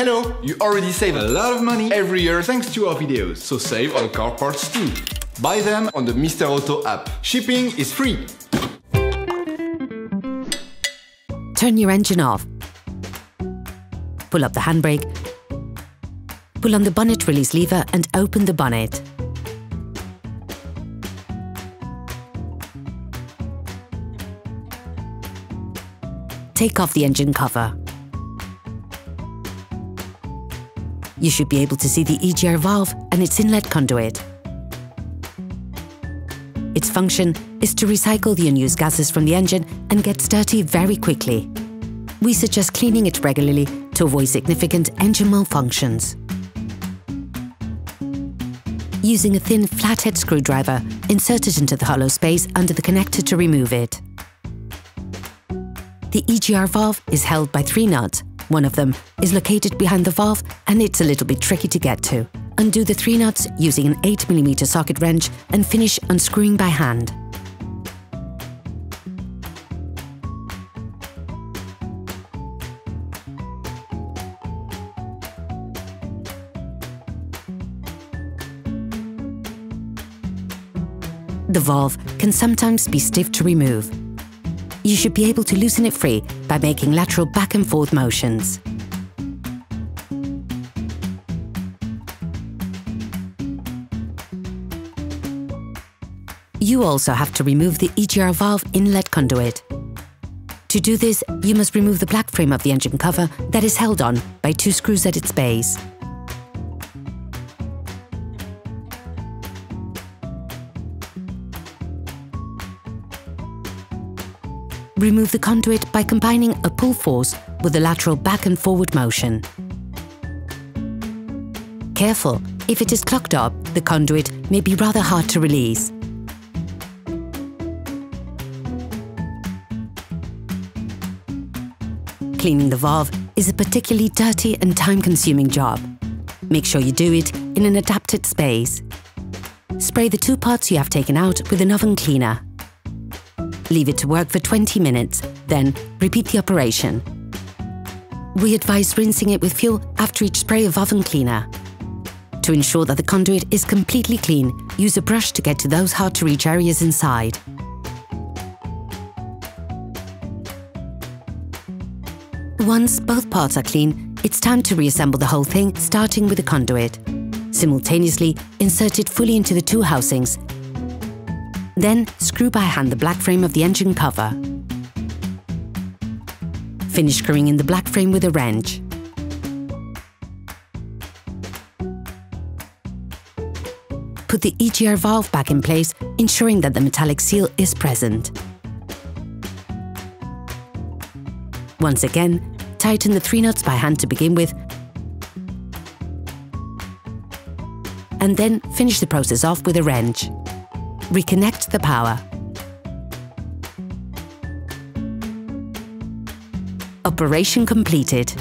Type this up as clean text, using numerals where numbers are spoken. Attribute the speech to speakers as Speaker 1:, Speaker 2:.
Speaker 1: Hello! You already save a lot of money every year thanks to our videos, so save on car parts too. Buy them on the Mr. Auto app. Shipping is free.
Speaker 2: Turn your engine off. Pull up the handbrake. Pull on the bonnet release lever and open the bonnet. Take off the engine cover. You should be able to see the EGR valve and its inlet conduit. Its function is to recycle the unused gases from the engine and gets dirty very quickly. We suggest cleaning it regularly to avoid significant engine malfunctions. Using a thin flathead screwdriver, insert it into the hollow space under the connector to remove it. The EGR valve is held by 3 nuts. One of them is located behind the valve and it's a little bit tricky to get to. Undo the 3 nuts using an 8mm socket wrench and finish unscrewing by hand. The valve can sometimes be stiff to remove. You should be able to loosen it free by making lateral back and forth motions. You also have to remove the EGR valve inlet conduit. To do this, you must remove the black frame of the engine cover that is held on by 2 screws at its base. Remove the conduit by combining a pull force with a lateral back and forward motion. Careful, if it is clogged up, the conduit may be rather hard to release. Cleaning the valve is a particularly dirty and time-consuming job. Make sure you do it in an adapted space. Spray the 2 parts you have taken out with an oven cleaner. Leave it to work for 20 minutes, then repeat the operation. We advise rinsing it with fuel after each spray of oven cleaner. To ensure that the conduit is completely clean, use a brush to get to those hard-to-reach areas inside. Once both parts are clean, it's time to reassemble the whole thing, starting with the conduit. Simultaneously, insert it fully into the 2 housings. Then, screw by hand the black frame of the engine cover. Finish screwing in the black frame with a wrench. Put the EGR valve back in place, ensuring that the metallic seal is present. Once again, tighten the 3 nuts by hand to begin with, and then finish the process off with a wrench. Reconnect the power. Operation completed.